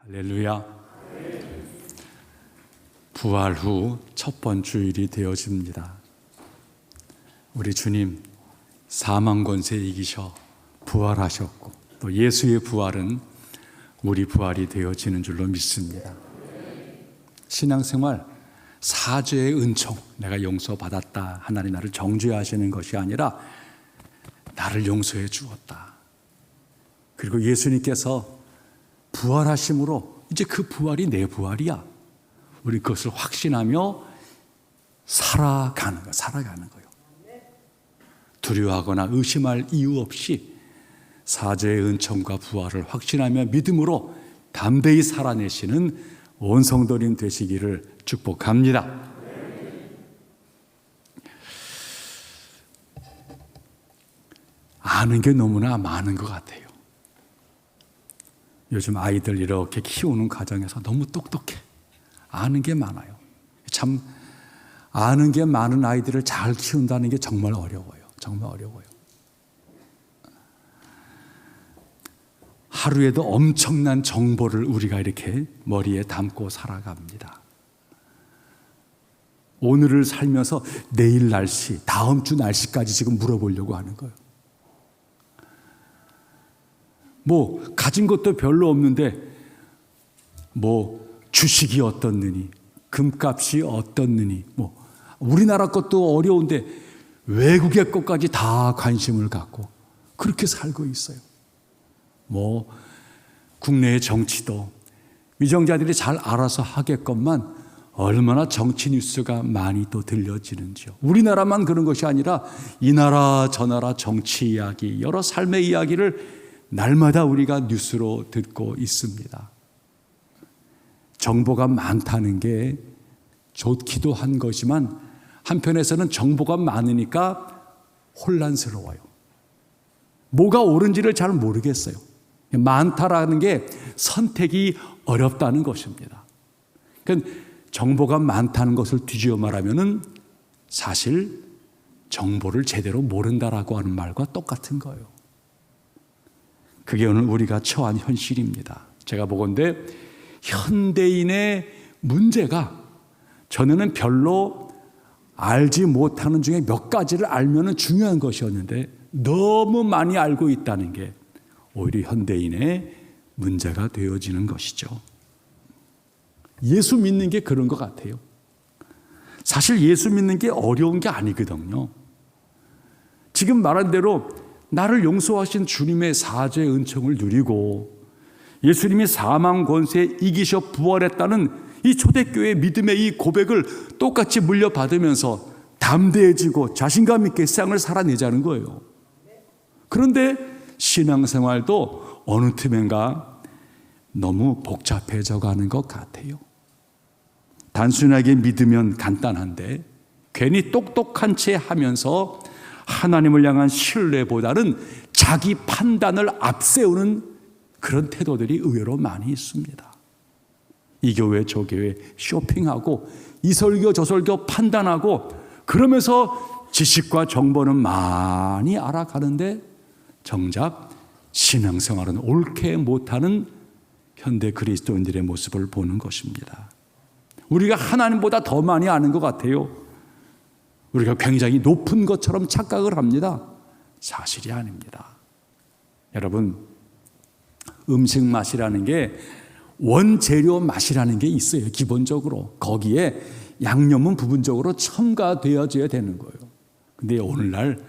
할렐루야. 부활 후 첫 번 주일이 되어집니다. 우리 주님 사망 권세 이기셔 부활하셨고 또 예수의 부활은 우리 부활이 되어지는 줄로 믿습니다. 신앙생활 사죄의 은총, 내가 용서받았다, 하나님 나를 정죄하시는 것이 아니라 나를 용서해 주었다. 그리고 예수님께서 부활하심으로 이제 그 부활이 내 부활이야. 우리 그것을 확신하며 살아가는 거예요. 두려워하거나 의심할 이유 없이 사죄의 은총과 부활을 확신하며 믿음으로 담대히 살아내시는 온 성도님 되시기를 축복합니다. 아는 게 너무나 많은 것 같아요. 요즘 아이들 이렇게 키우는 과정에서 너무 똑똑해. 아는 게 많아요. 참 아는 게 많은 아이들을 잘 키운다는 게 정말 어려워요. 정말 어려워요. 하루에도 엄청난 정보를 우리가 이렇게 머리에 담고 살아갑니다. 오늘을 살면서 내일 날씨, 다음 주 날씨까지 지금 물어보려고 하는 거예요. 가진 것도 별로 없는데 주식이 어떻느니, 금값이 어떻느니, 우리나라 것도 어려운데 외국의 것까지 다 관심을 갖고 그렇게 살고 있어요. 국내의 정치도 위정자들이 잘 알아서 하겠건만 얼마나 정치 뉴스가 많이 또 들려지는지요. 우리나라만 그런 것이 아니라 이 나라 저 나라 정치 이야기, 여러 삶의 이야기를 날마다 우리가 뉴스로 듣고 있습니다. 정보가 많다는 게 좋기도 한 것이지만 한편에서는 정보가 많으니까 혼란스러워요. 뭐가 옳은지를 잘 모르겠어요. 많다라는 게 선택이 어렵다는 것입니다. 그러니까 정보가 많다는 것을 뒤집어 말하면은 사실 정보를 제대로 모른다라고 하는 말과 똑같은 거예요. 그게 오늘 우리가 처한 현실입니다. 제가 보건대 현대인의 문제가 전에는 별로 알지 못하는 중에 몇 가지를 알면 중요한 것이었는데 너무 많이 알고 있다는 게 오히려 현대인의 문제가 되어지는 것이죠. 예수 믿는 게 그런 것 같아요. 사실 예수 믿는 게 어려운 게 아니거든요. 지금 말한 대로 나를 용서하신 주님의 사죄의 은총을 누리고 예수님이 사망 권세에 이기셔 부활했다는 이 초대교회의 믿음의 이 고백을 똑같이 물려받으면서 담대해지고 자신감 있게 세상을 살아내자는 거예요. 그런데 신앙생활도 어느 틈엔가 너무 복잡해져 가는 것 같아요. 단순하게 믿으면 간단한데 괜히 똑똑한 채 하면서 하나님을 향한 신뢰보다는 자기 판단을 앞세우는 그런 태도들이 의외로 많이 있습니다. 이 교회 저 교회 쇼핑하고 이 설교 저 설교 판단하고 그러면서 지식과 정보는 많이 알아가는데 정작 신앙생활은 옳게 못하는 현대 그리스도인들의 모습을 보는 것입니다. 우리가 하나님보다 더 많이 아는 것 같아요. 우리가 굉장히 높은 것처럼 착각을 합니다. 사실이 아닙니다. 여러분, 음식 맛이라는 게 원재료 맛이라는 게 있어요. 기본적으로 거기에 양념은 부분적으로 첨가되어져야 되는 거예요. 근데 오늘날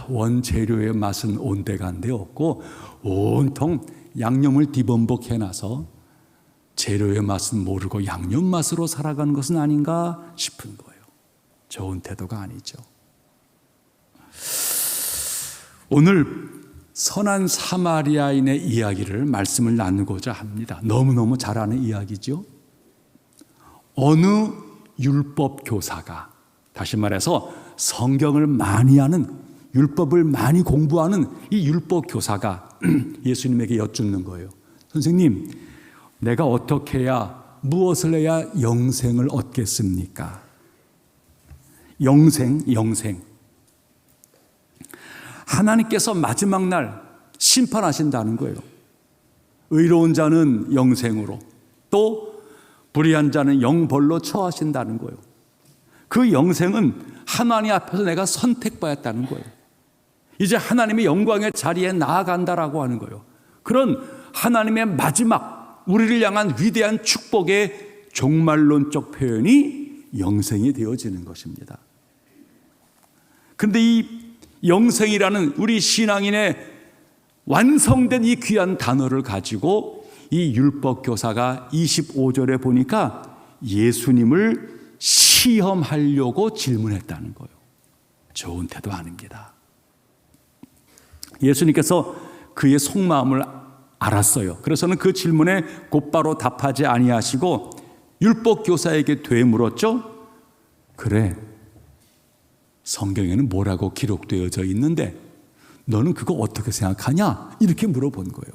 원재료의 맛은 온데간데 없고 온통 양념을 뒤범벅해놔서 재료의 맛은 모르고 양념 맛으로 살아가는 것은 아닌가 싶은 거예요. 좋은 태도가 아니죠. 오늘 선한 사마리아인의 이야기를 말씀을 나누고자 합니다. 너무너무 잘 아는 이야기죠. 어느 율법 교사가, 다시 말해서 성경을 많이 아는, 율법을 많이 공부하는 이 율법 교사가 예수님에게 여쭙는 거예요. 선생님, 내가 어떻게 해야, 무엇을 해야 영생을 얻겠습니까? 영생. 하나님께서 마지막 날 심판하신다는 거예요. 의로운 자는 영생으로, 또 불의한 자는 영벌로 처하신다는 거예요. 그 영생은 하나님 앞에서 내가 선택받았다는 거예요. 이제 하나님의 영광의 자리에 나아간다라고 하는 거예요. 그런 하나님의 마지막 우리를 향한 위대한 축복의 종말론적 표현이 영생이 되어지는 것입니다. 그런데 이 영생이라는 우리 신앙인의 완성된 이 귀한 단어를 가지고 이 율법교사가 25절에 보니까 예수님을 시험하려고 질문했다는 거예요. 좋은 태도 아닙니다. 예수님께서 그의 속마음을 알았어요. 그래서는 그 질문에 곧바로 답하지 아니하시고 율법교사에게 되물었죠. 그래, 성경에는 뭐라고 기록되어져 있는데 너는 그거 어떻게 생각하냐? 이렇게 물어본 거예요.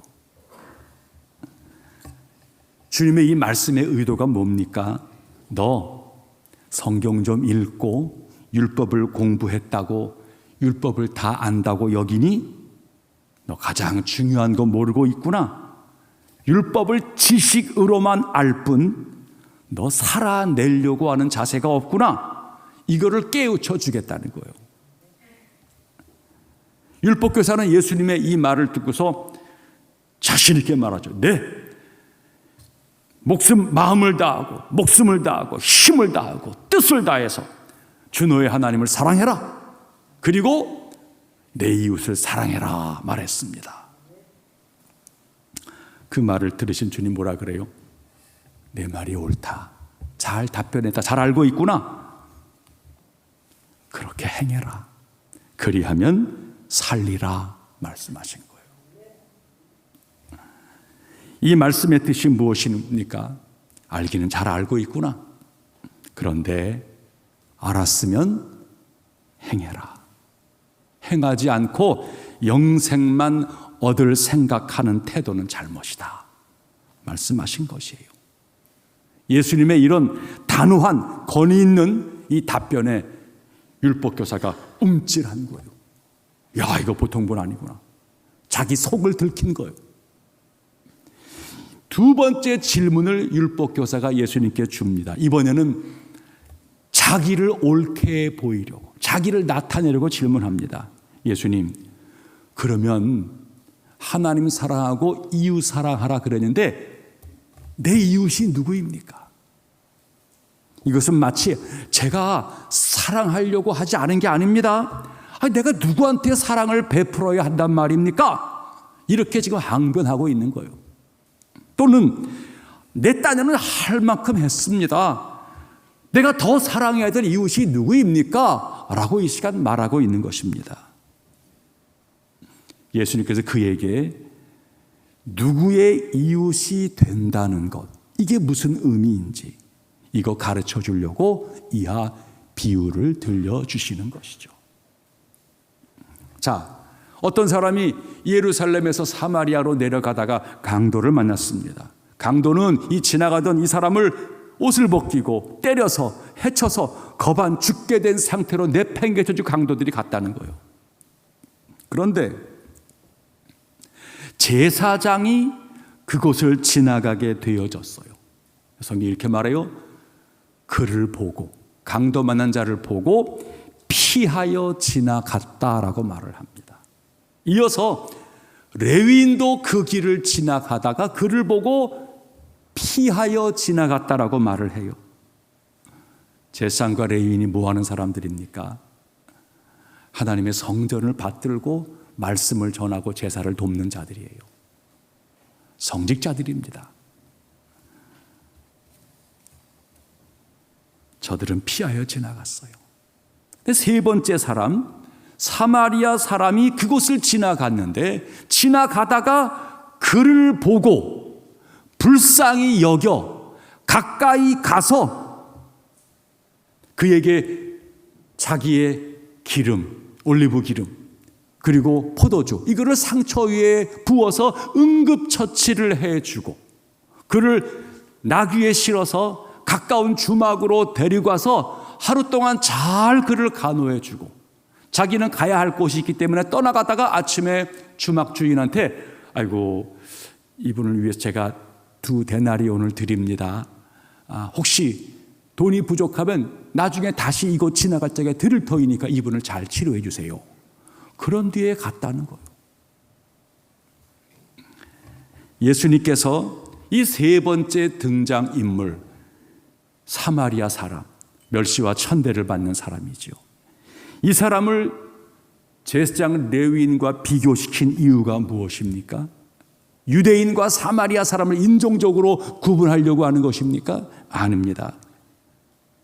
주님의 이 말씀의 의도가 뭡니까? 너 성경 좀 읽고 율법을 공부했다고 율법을 다 안다고 여기니? 너 가장 중요한 거 모르고 있구나. 율법을 지식으로만 알 뿐 너 살아내려고 하는 자세가 없구나. 이거를 깨우쳐 주겠다는 거예요. 율법교사는 예수님의 이 말을 듣고서 자신 있게 말하죠. 네, 마음을 다하고 목숨을 다하고 힘을 다하고 뜻을 다해서 주 너의 하나님을 사랑해라. 그리고 내 이웃을 사랑해라 말했습니다. 그 말을 들으신 주님 뭐라 그래요? 내 말이 옳다. 잘 답변했다. 잘 알고 있구나. 그렇게 행해라. 그리하면 살리라 말씀하신 거예요. 이 말씀의 뜻이 무엇입니까? 알기는 잘 알고 있구나. 그런데 알았으면 행해라. 행하지 않고 영생만 얻을 생각하는 태도는 잘못이다 말씀하신 것이에요. 예수님의 이런 단호한 권위 있는 이 답변에 율법교사가 움찔한 거예요. 야, 이거 보통 분 아니구나. 자기 속을 들킨 거예요. 두 번째 질문을 율법교사가 예수님께 줍니다. 이번에는 자기를 옳게 보이려고, 자기를 나타내려고 질문합니다. 예수님, 그러면 하나님 사랑하고 이웃 사랑하라 그랬는데 내 이웃이 누구입니까? 이것은 마치 제가 사랑하려고 하지 않은 게 아닙니다. 내가 누구한테 사랑을 베풀어야 한단 말입니까? 이렇게 지금 항변하고 있는 거예요. 또는 내 딴에는 할 만큼 했습니다. 내가 더 사랑해야 될 이웃이 누구입니까? 라고 이 시간 말하고 있는 것입니다. 예수님께서 그에게 누구의 이웃이 된다는 것, 이게 무슨 의미인지 이거 가르쳐 주려고 이하 비유를 들려주시는 것이죠. 자, 어떤 사람이 예루살렘에서 사마리아로 내려가다가 강도를 만났습니다. 강도는 이 지나가던 이 사람을 옷을 벗기고 때려서 해쳐서 거반 죽게 된 상태로 내팽개쳐준 강도들이 갔다는 거예요. 그런데 제사장이 그곳을 지나가게 되어졌어요. 성경이 이렇게 말해요. 그를 보고, 강도 만난 자를 보고 피하여 지나갔다라고 말을 합니다. 이어서 레위인도 그 길을 지나가다가 그를 보고 피하여 지나갔다라고 말을 해요. 제사장과 레위인이 뭐 하는 사람들입니까? 하나님의 성전을 받들고 말씀을 전하고 제사를 돕는 자들이에요. 성직자들입니다. 저들은 피하여 지나갔어요. 세 번째 사람, 사마리아 사람이 그곳을 지나갔는데 지나가다가 그를 보고 불쌍히 여겨 가까이 가서 그에게 자기의 기름, 올리브 기름 그리고 포도주 이거를 상처 위에 부어서 응급처치를 해주고 그를 나귀에 실어서 가까운 주막으로 데리고 와서 하루 동안 잘 그를 간호해주고 자기는 가야 할 곳이 있기 때문에 떠나가다가 아침에 주막 주인한테 아이고 이분을 위해서 제가 2데나리 오늘 드립니다. 혹시 돈이 부족하면 나중에 다시 이곳 지나갈 적에 드릴 터이니까 이분을 잘 치료해 주세요. 그런 뒤에 갔다는 거예요. 예수님께서 이 3번째 등장인물, 사마리아 사람, 멸시와 천대를 받는 사람이지요. 이 사람을 제사장 레위인과 비교시킨 이유가 무엇입니까? 유대인과 사마리아 사람을 인종적으로 구분하려고 하는 것입니까? 아닙니다.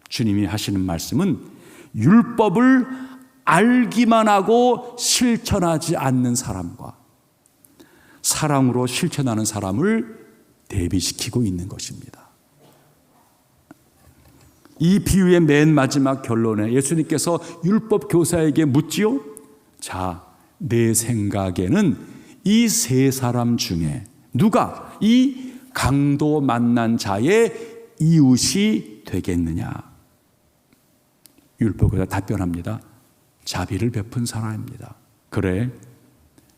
주님이 하시는 말씀은 율법을 알기만 하고 실천하지 않는 사람과 사랑으로 실천하는 사람을 대비시키고 있는 것입니다. 이 비유의 맨 마지막 결론에 예수님께서 율법 교사에게 묻지요. 자, 내 생각에는 이 3사람 중에 누가 이 강도 만난 자의 이웃이 되겠느냐? 율법 교사 답변합니다. 자비를 베푼 사람입니다. 그래,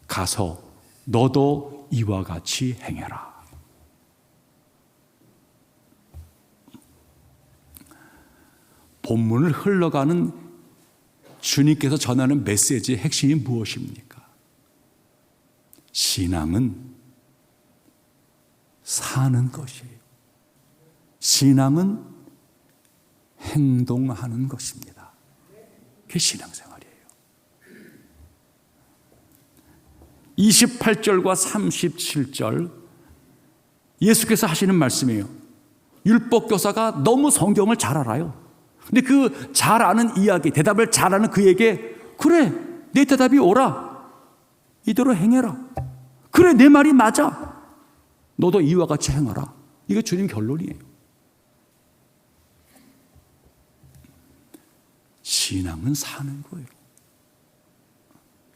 가서 너도 이와 같이 행해라. 본문을 흘러가는 주님께서 전하는 메시지의 핵심이 무엇입니까? 신앙은 사는 것이에요. 신앙은 행동하는 것입니다. 그게 신앙생활이에요. 28절과 37절 예수께서 하시는 말씀이에요. 율법교사가 너무 성경을 잘 알아요. 근데 그 잘 아는 이야기, 대답을 잘 아는 그에게 그래, 내 대답이 옳아. 이대로 행해라. 그래, 내 말이 맞아. 너도 이와 같이 행하라. 이게 주님 결론이에요. 신앙은 사는 거예요.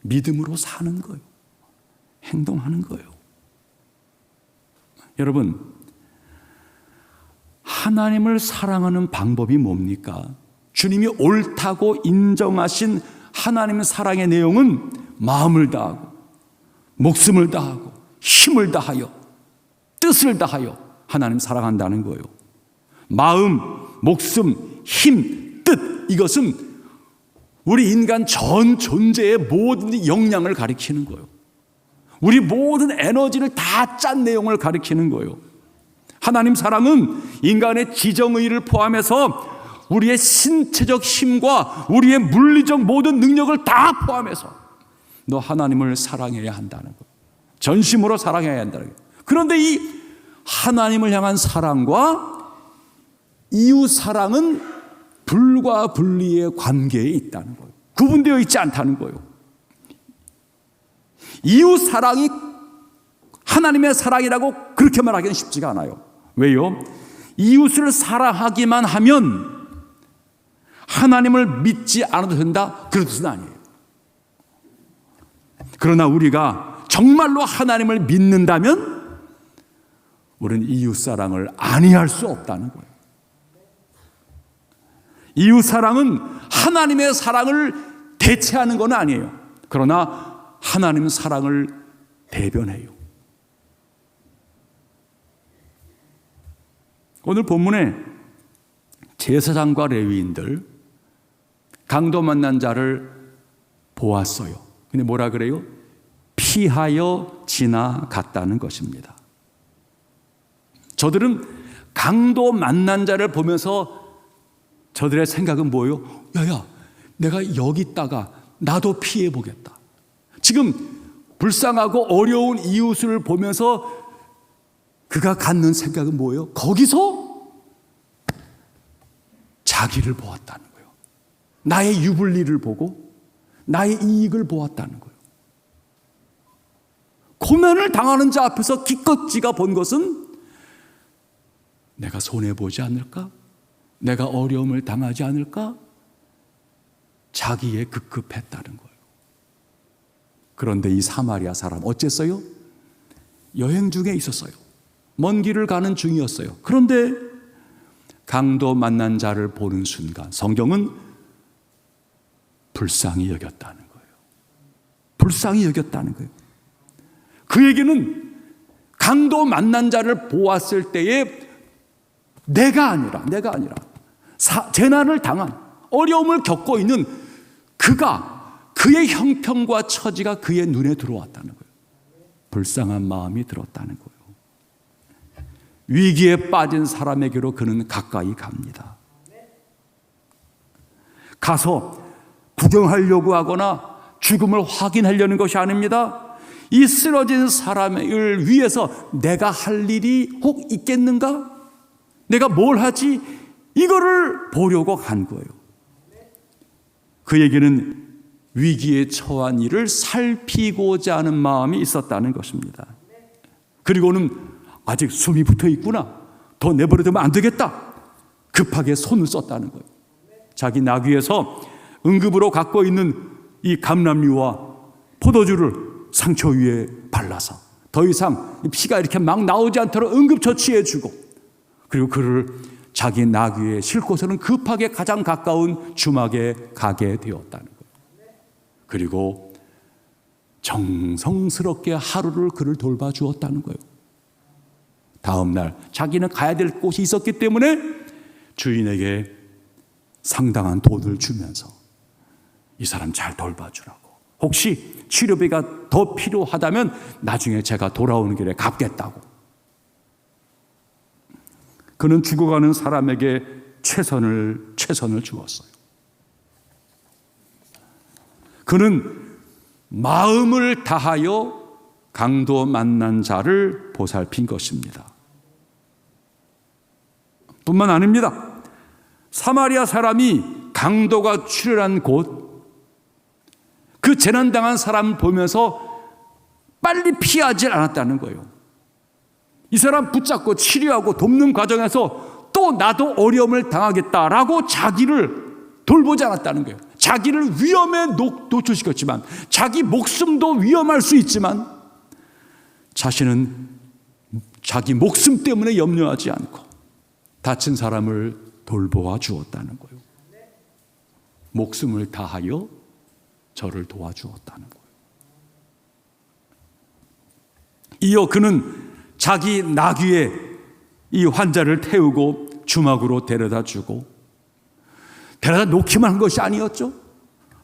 믿음으로 사는 거예요. 행동하는 거예요. 여러분, 하나님을 사랑하는 방법이 뭡니까? 주님이 옳다고 인정하신 하나님의 사랑의 내용은 마음을 다하고 목숨을 다하고 힘을 다하여 뜻을 다하여 하나님 사랑한다는 거예요. 마음, 목숨, 힘, 뜻, 이것은 우리 인간 전 존재의 모든 역량을 가리키는 거예요. 우리 모든 에너지를 다 짠 내용을 가리키는 거예요. 하나님 사랑은 인간의 지정의를 포함해서 우리의 신체적 힘과 우리의 물리적 모든 능력을 다 포함해서 너 하나님을 사랑해야 한다는 거예요. 전심으로 사랑해야 한다는 거예요. 그런데 이 하나님을 향한 사랑과 이웃 사랑은 불과 분리의 관계에 있다는 거예요. 구분되어 있지 않다는 거예요. 이웃 사랑이 하나님의 사랑이라고 그렇게 말하기는 쉽지가 않아요. 왜요? 이웃을 사랑하기만 하면 하나님을 믿지 않아도 된다? 그런 뜻은 아니에요. 그러나 우리가 정말로 하나님을 믿는다면 우리는 이웃 사랑을 아니할 수 없다는 거예요. 이웃 사랑은 하나님의 사랑을 대체하는 건 아니에요. 그러나 하나님의 사랑을 대변해요. 오늘 본문에 제사장과 레위인들 강도 만난 자를 보았어요. 근데 뭐라 그래요? 피하여 지나갔다는 것입니다. 저들은 강도 만난 자를 보면서 저들의 생각은 뭐예요? 야야, 내가 여기 있다가 나도 피해 보겠다. 지금 불쌍하고 어려운 이웃을 보면서 그가 갖는 생각은 뭐예요? 거기서 자기를 보았다는 거예요. 나의 유불리를 보고 나의 이익을 보았다는 거예요. 고난을 당하는 자 앞에서 기껏 지가 본 것은 내가 손해보지 않을까? 내가 어려움을 당하지 않을까? 자기에 급급했다는 거예요. 그런데 이 사마리아 사람 어쨌어요? 여행 중에 있었어요. 먼 길을 가는 중이었어요. 그런데 강도 만난 자를 보는 순간 성경은 불쌍히 여겼다는 거예요. 불쌍히 여겼다는 거예요. 그에게는 강도 만난 자를 보았을 때에 내가 아니라 재난을 당한, 어려움을 겪고 있는 그의 형편과 처지가 그의 눈에 들어왔다는 거예요. 불쌍한 마음이 들었다는 거예요. 위기에 빠진 사람에게로 그는 가까이 갑니다. 가서 구경하려고 하거나 죽음을 확인하려는 것이 아닙니다. 이 쓰러진 사람을 위해서 내가 할 일이 혹 있겠는가? 내가 뭘 하지? 이거를 보려고 간 거예요. 그에게는 위기에 처한 이를 살피고자 하는 마음이 있었다는 것입니다. 그리고는 아직 숨이 붙어 있구나, 더 내버려두면 안 되겠다, 급하게 손을 썼다는 거예요. 자기 나귀에서 응급으로 갖고 있는 이 감람유와 포도주를 상처 위에 발라서 더 이상 피가 이렇게 막 나오지 않도록 응급처치해 주고, 그리고 그를 자기 나귀에 싣고서는 급하게 가장 가까운 주막에 가게 되었다는 거예요. 그리고 정성스럽게 하루를 그를 돌봐주었다는 거예요. 다음 날 자기는 가야 될 곳이 있었기 때문에 주인에게 상당한 돈을 주면서 이 사람 잘 돌봐주라고, 혹시 치료비가 더 필요하다면 나중에 제가 돌아오는 길에 갚겠다고. 그는 죽어가는 사람에게 최선을 주었어요. 그는 마음을 다하여 강도 만난 자를 보살핀 것입니다. 뿐만 아닙니다. 사마리아 사람이 강도가 출혈한 곳, 그 재난당한 사람 보면서 빨리 피하지 않았다는 거예요. 이 사람 붙잡고 치료하고 돕는 과정에서 또 나도 어려움을 당하겠다라고 자기를 돌보지 않았다는 거예요. 자기를 위험에 노출시켰지만, 자기 목숨도 위험할 수 있지만 자신은 자기 목숨 때문에 염려하지 않고 다친 사람을 돌보아 주었다는 거예요. 목숨을 다하여 저를 도와주었다는 거예요. 이어 그는 자기 나귀에 이 환자를 태우고 주막으로 데려다 주고, 데려다 놓기만 한 것이 아니었죠.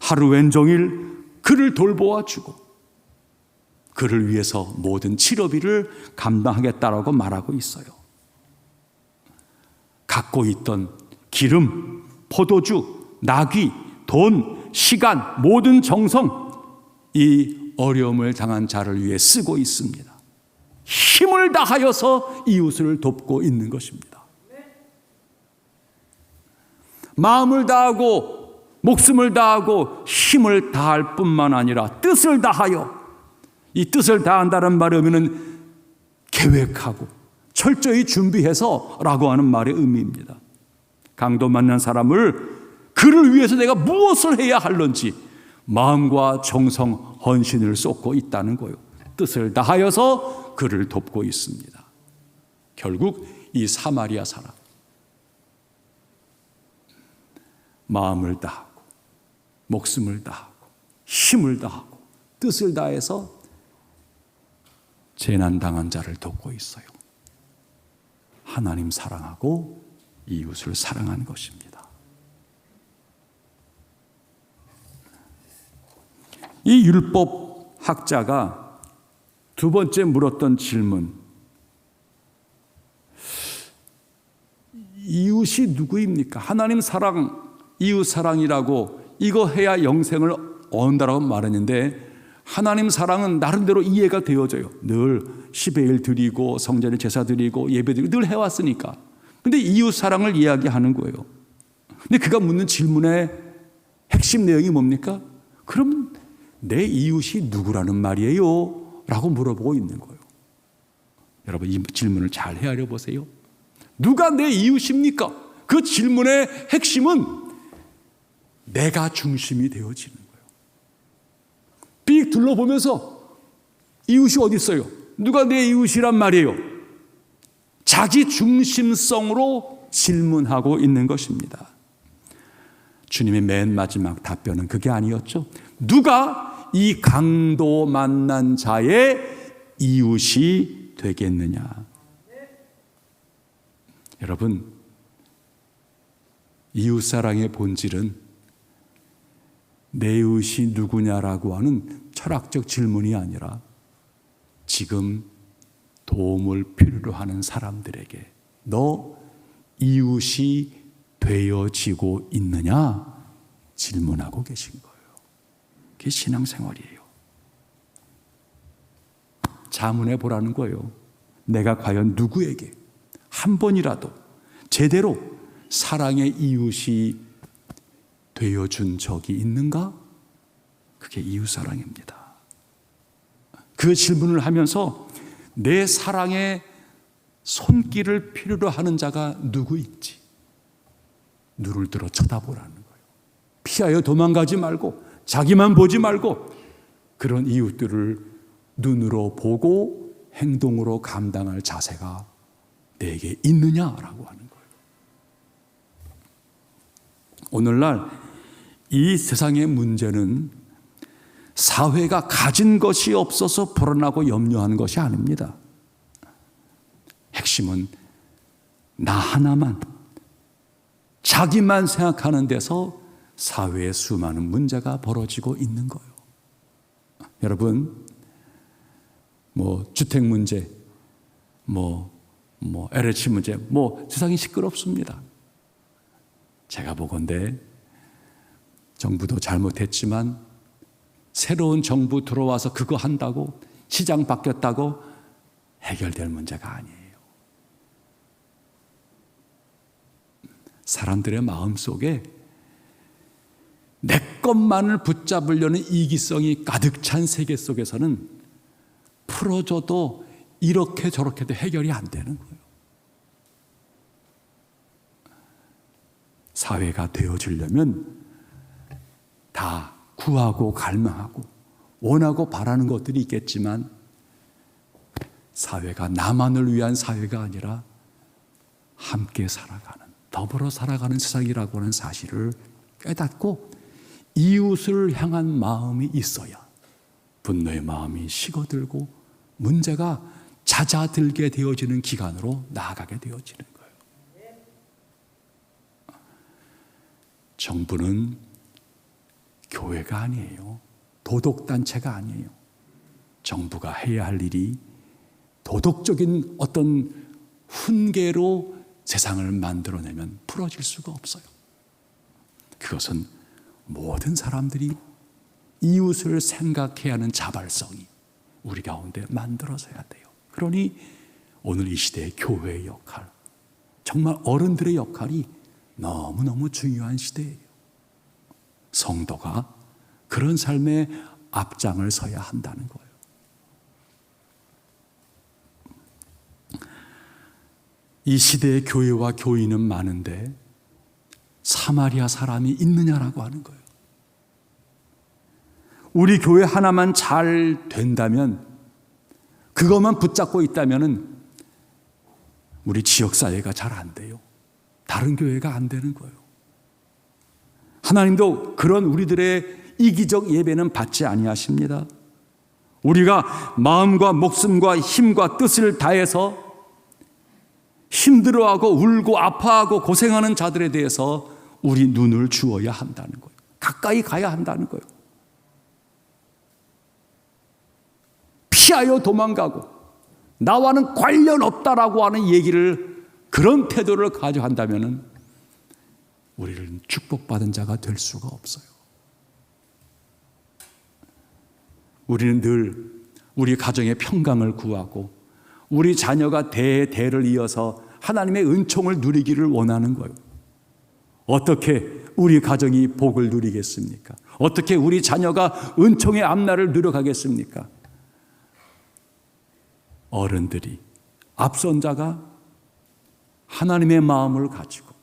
하루 왼종일 그를 돌보아 주고 그를 위해서 모든 치료비를 감당하겠다라고 말하고 있어요. 갖고 있던 기름, 포도주, 나귀, 돈, 시간, 모든 정성, 이 어려움을 당한 자를 위해 쓰고 있습니다. 힘을 다하여서 이웃을 돕고 있는 것입니다. 마음을 다하고 목숨을 다하고 힘을 다할 뿐만 아니라 뜻을 다하여, 이 뜻을 다한다는 말의 의미는 계획하고 철저히 준비해서 라고 하는 말의 의미입니다. 강도 만난 사람을, 그를 위해서 내가 무엇을 해야 할런지 마음과 정성, 헌신을 쏟고 있다는 거예요. 뜻을 다하여서 그를 돕고 있습니다. 결국 이 사마리아 사람, 마음을 다하고 목숨을 다하고 힘을 다하고 뜻을 다해서 재난당한 자를 돕고 있어요. 하나님 사랑하고 이웃을 사랑하는 것입니다. 이 율법 학자가 두 번째 물었던 질문, 이웃이 누구입니까? 하나님 사랑, 이웃 사랑이라고 이거 해야 영생을 얻는다라고 말했는데, 하나님 사랑은 나름대로 이해가 되어져요. 늘 10의 1 드리고 성전에 제사 드리고 예배 드리고 늘 해왔으니까. 근데 이웃 사랑을 이야기하는 거예요. 근데 그가 묻는 질문의 핵심 내용이 뭡니까? 그럼 내 이웃이 누구라는 말이에요? 라고 물어보고 있는 거예요. 여러분, 이 질문을 잘 헤아려 보세요. 누가 내 이웃입니까? 그 질문의 핵심은 내가 중심이 되어지는 거예요. 삑 둘러보면서 이웃이 어디 있어요? 누가 내 이웃이란 말이에요? 자기 중심성으로 질문하고 있는 것입니다. 주님의 맨 마지막 답변은 그게 아니었죠. 누가 이 강도 만난 자의 이웃이 되겠느냐? 여러분, 이웃사랑의 본질은 내 이웃이 누구냐라고 하는 철학적 질문이 아니라 지금 도움을 필요로 하는 사람들에게 너 이웃이 되어지고 있느냐 질문하고 계신 거예요. 그게 신앙생활이에요. 자문해 보라는 거예요. 내가 과연 누구에게 한 번이라도 제대로 사랑의 이웃이 되어준 적이 있는가? 그게 이웃사랑입니다. 그 질문을 하면서 내 사랑의 손길을 필요로 하는 자가 누구 있지? 눈을 들어 쳐다보라는 거예요. 피하여 도망가지 말고 자기만 보지 말고 그런 이웃들을 눈으로 보고 행동으로 감당할 자세가 내게 있느냐라고 하는 거예요. 오늘날 이 세상의 문제는 사회가 가진 것이 없어서 불안하고 염려하는 것이 아닙니다. 핵심은 나 하나만, 자기만 생각하는 데서 사회에 수많은 문제가 벌어지고 있는 거예요. 여러분, 주택 문제, LH 문제, 세상이 시끄럽습니다. 제가 보건대 정부도 잘못했지만 새로운 정부 들어와서 그거 한다고 시장 바뀌었다고 해결될 문제가 아니에요. 사람들의 마음속에 내 것만을 붙잡으려는 이기성이 가득 찬 세계 속에서는 풀어줘도 이렇게 저렇게도 해결이 안 되는 거예요. 사회가 되어지려면 다 구하고 갈망하고 원하고 바라는 것들이 있겠지만 사회가 나만을 위한 사회가 아니라 함께 살아가는, 더불어 살아가는 세상이라고 하는 사실을 깨닫고 이웃을 향한 마음이 있어야 분노의 마음이 식어들고 문제가 잦아들게 되어지는 기간으로 나아가게 되어지는 거예요. 정부는 교회가 아니에요. 도덕단체가 아니에요. 정부가 해야 할 일이 도덕적인 어떤 훈계로 세상을 만들어내면 풀어질 수가 없어요. 그것은 모든 사람들이 이웃을 생각해야 하는 자발성이 우리 가운데 만들어져야 돼요. 그러니 오늘 이 시대의 교회의 역할, 정말 어른들의 역할이 너무너무 중요한 시대예요. 성도가 그런 삶의 앞장을 서야 한다는 거예요. 이 시대의 교회와 교인은 많은데 사마리아 사람이 있느냐라고 하는 거예요. 우리 교회 하나만 잘 된다면, 그것만 붙잡고 있다면 우리 지역사회가 잘 안 돼요. 다른 교회가 안 되는 거예요. 하나님도 그런 우리들의 이기적 예배는 받지 아니하십니다. 우리가 마음과 목숨과 힘과 뜻을 다해서 힘들어하고 울고 아파하고 고생하는 자들에 대해서 우리 눈을 주어야 한다는 거예요. 가까이 가야 한다는 거예요. 피하여 도망가고 나와는 관련 없다라고 하는 얘기를, 그런 태도를 가져간다면 우리는 축복받은 자가 될 수가 없어요. 우리는 늘 우리 가정의 평강을 구하고 우리 자녀가 대대를 이어서 하나님의 은총을 누리기를 원하는 거예요. 어떻게 우리 가정이 복을 누리겠습니까? 어떻게 우리 자녀가 은총의 앞날을 누려가겠습니까? 어른들이, 앞선 자가 하나님의 마음을 가지고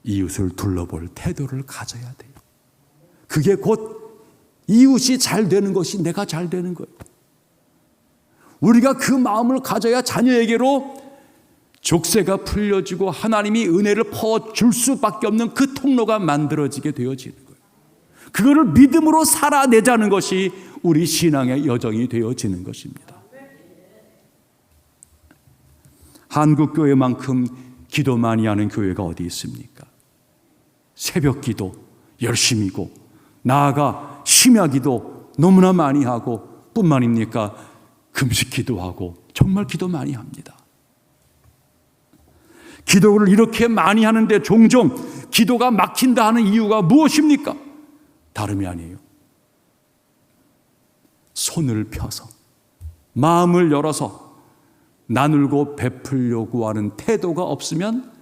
이웃을 둘러볼 태도를 가져야 돼요. 그게 곧 이웃이 잘 되는 것이 내가 잘 되는 거예요. 우리가 그 마음을 가져야 자녀에게로 족쇄가 풀려지고 하나님이 은혜를 퍼줄 수밖에 없는 그 통로가 만들어지게 되어지는 거예요. 그거를 믿음으로 살아내자는 것이 우리 신앙의 여정이 되어지는 것입니다. 한국교회만큼 기도 많이 하는 교회가 어디 있습니까? 새벽 기도 열심히고, 나아가 심야 기도 너무나 많이 하고, 뿐만입니까? 금식 기도하고, 정말 기도 많이 합니다. 기도를 이렇게 많이 하는데 종종 기도가 막힌다 하는 이유가 무엇입니까? 다름이 아니에요. 손을 펴서, 마음을 열어서 나누고 베풀려고 하는 태도가 없으면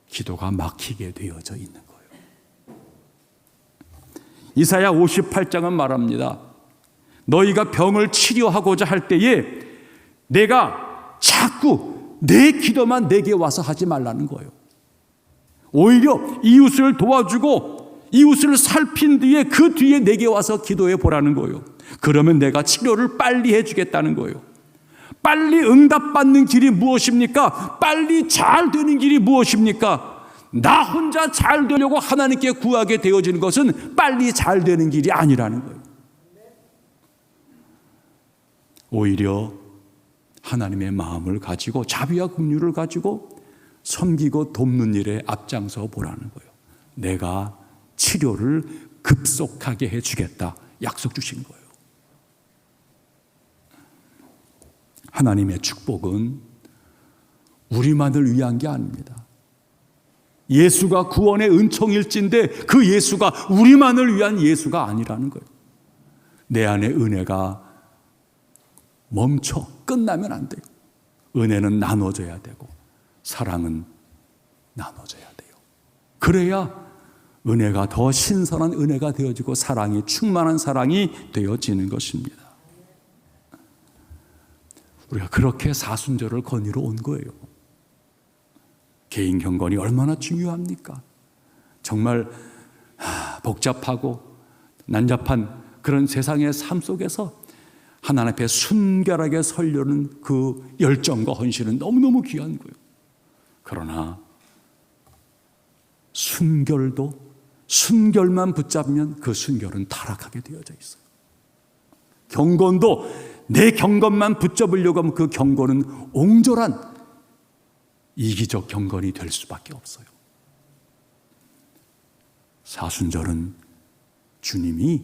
기도가 막히게 되어져 있는 거예요. 이사야 58장은 말합니다. 너희가 병을 치료하고자 할 때에 내가 자꾸 내 기도만 내게 와서 하지 말라는 거예요. 오히려 이웃을 도와주고 이웃을 살핀 뒤에 그 뒤에 내게 와서 기도해 보라는 거예요. 그러면 내가 치료를 빨리 해주겠다는 거예요. 빨리 응답받는 길이 무엇입니까? 빨리 잘 되는 길이 무엇입니까? 나 혼자 잘 되려고 하나님께 구하게 되어지는 것은 빨리 잘 되는 길이 아니라는 거예요. 오히려 하나님의 마음을 가지고 자비와 긍휼을 가지고 섬기고 돕는 일에 앞장서 보라는 거예요. 내가 치료를 급속하게 해주겠다 약속 주신 거예요. 하나님의 축복은 우리만을 위한 게 아닙니다. 예수가 구원의 은총일진데 그 예수가 우리만을 위한 예수가 아니라는 거예요. 내 안에 은혜가 멈춰 끝나면 안 돼요. 은혜는 나눠져야 되고 사랑은 나눠져야 돼요. 그래야 은혜가 더 신선한 은혜가 되어지고 사랑이 충만한 사랑이 되어지는 것입니다. 우리가 그렇게 사순절을 거니러 온 거예요. 개인 경건이 얼마나 중요합니까? 정말 복잡하고 난잡한 그런 세상의 삶 속에서 하나님 앞에 순결하게 서려는 그 열정과 헌신은 너무너무 귀한 거예요. 그러나 순결만 붙잡으면 그 순결은 타락하게 되어져 있어요. 경건도 내 경건만 붙잡으려고 하면 그 경건은 옹졸한 이기적 경건이 될 수밖에 없어요. 사순절은 주님이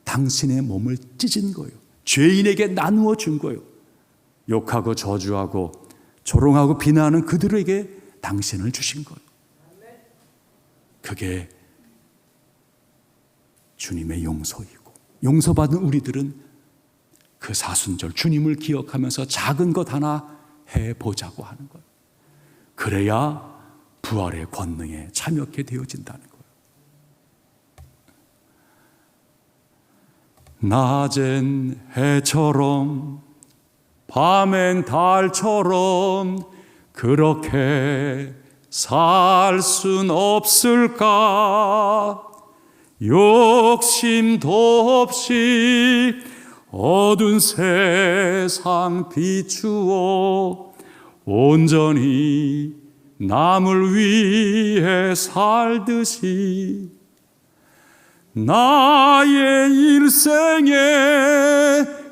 당신의 몸을 찢은 거예요. 죄인에게 나누어 준 거예요. 욕하고 저주하고 조롱하고 비난하는 그들에게 당신을 주신 거예요. 그게 주님의 용서이고, 용서받은 우리들은 그 사순절 주님을 기억하면서 작은 것 하나 해보자고 하는 거예요. 그래야 부활의 권능에 참여하게 되어진다는 거예요. 낮엔 해처럼 밤엔 달처럼 그렇게 살 순 없을까? 욕심도 없이 어두운 세상 비추어 온전히 남을 위해 살듯이 나의 일생에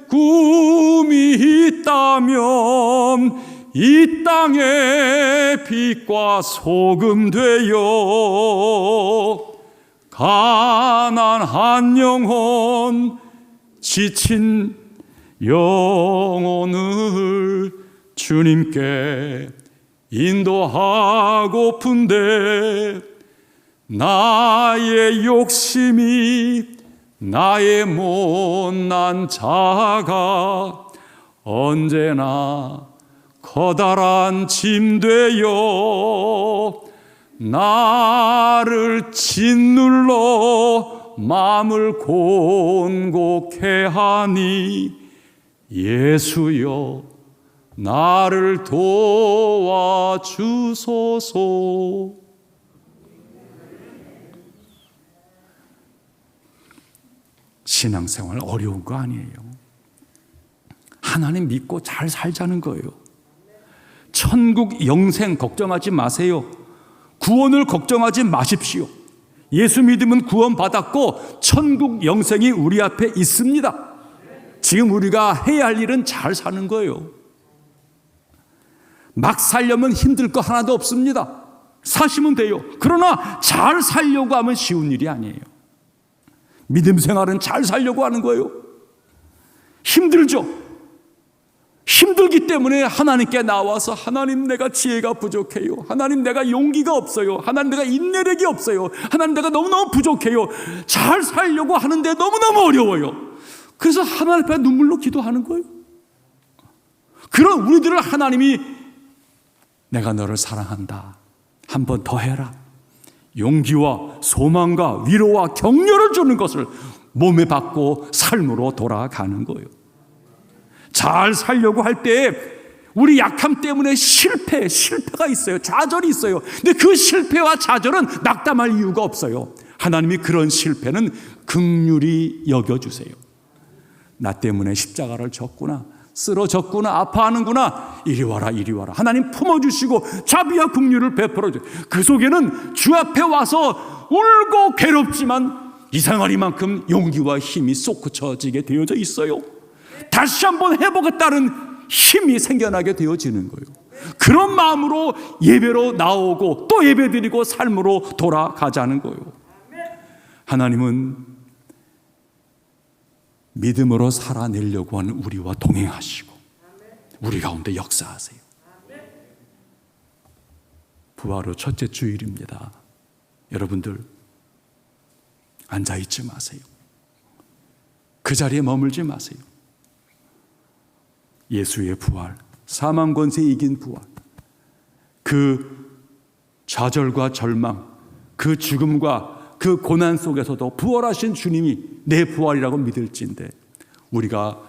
꿈이 있다면 이 땅의 빛과 소금 되어 가난한 영혼 지친 영혼을 주님께 인도하고픈데 나의 욕심이 나의 못난 자가 언제나 커다란 짐 되어 나를 짓눌러 마음을 곤곡해 하니 예수여 나를 도와주소서. 신앙생활 어려운 거 아니에요. 하나님 믿고 잘 살자는 거예요. 천국 영생 걱정하지 마세요. 구원을 걱정하지 마십시오. 예수 믿으면 구원 받았고 천국 영생이 우리 앞에 있습니다. 지금 우리가 해야 할 일은 잘 사는 거예요. 막 살려면 힘들 거 하나도 없습니다. 사시면 돼요. 그러나 잘 살려고 하면 쉬운 일이 아니에요. 믿음 생활은 잘 살려고 하는 거예요. 힘들죠. 힘들기 때문에 하나님께 나와서 하나님 내가 지혜가 부족해요. 하나님 내가 용기가 없어요. 하나님 내가 인내력이 없어요. 하나님 내가 너무너무 부족해요. 잘 살려고 하는데 너무너무 어려워요. 그래서 하나님 앞에 눈물로 기도하는 거예요. 그런 우리들을 하나님이 내가 너를 사랑한다. 한 번 더 해라. 용기와 소망과 위로와 격려를 주는 것을 몸에 받고 삶으로 돌아가는 거예요. 잘 살려고 할 때 우리 약함 때문에 실패가 있어요. 좌절이 있어요. 근데 그 실패와 좌절은 낙담할 이유가 없어요. 하나님이 그런 실패는 긍휼히 여겨주세요. 나 때문에 십자가를 졌구나, 쓰러졌구나, 아파하는구나, 이리 와라 이리 와라. 하나님 품어주시고 자비와 긍휼을 베풀어줘요. 그 속에는 주 앞에 와서 울고 괴롭지만 이 생활이만큼 용기와 힘이 솟구쳐지게 되어져 있어요. 다시 한번 해보겠다는 힘이 생겨나게 되어지는 거예요. 그런 마음으로 예배로 나오고 또 예배드리고 삶으로 돌아가자는 거예요. 하나님은 믿음으로 살아내려고 하는 우리와 동행하시고 우리 가운데 역사하세요. 부활 후 첫째 주일입니다. 여러분들 앉아있지 마세요. 그 자리에 머물지 마세요. 예수의 부활, 사망 권세 이긴 부활, 그 좌절과 절망, 그 죽음과 그 고난 속에서도 부활하신 주님이 내 부활이라고 믿을진데 우리가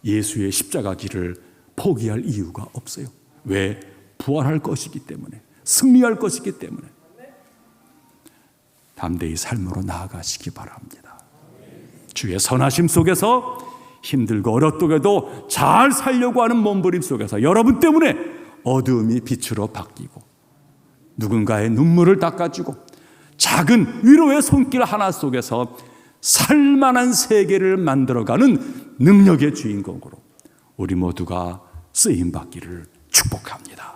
예수의 십자가 길을 포기할 이유가 없어요. 왜? 부활할 것이기 때문에, 승리할 것이기 때문에. 담대히 삶으로 나아가시기 바랍니다. 주의 선하심 속에서 힘들고 어렵더라도 잘 살려고 하는 몸부림 속에서 여러분 때문에 어두움이 빛으로 바뀌고 누군가의 눈물을 닦아주고 작은 위로의 손길 하나 속에서 살만한 세계를 만들어가는 능력의 주인공으로 우리 모두가 쓰임받기를 축복합니다.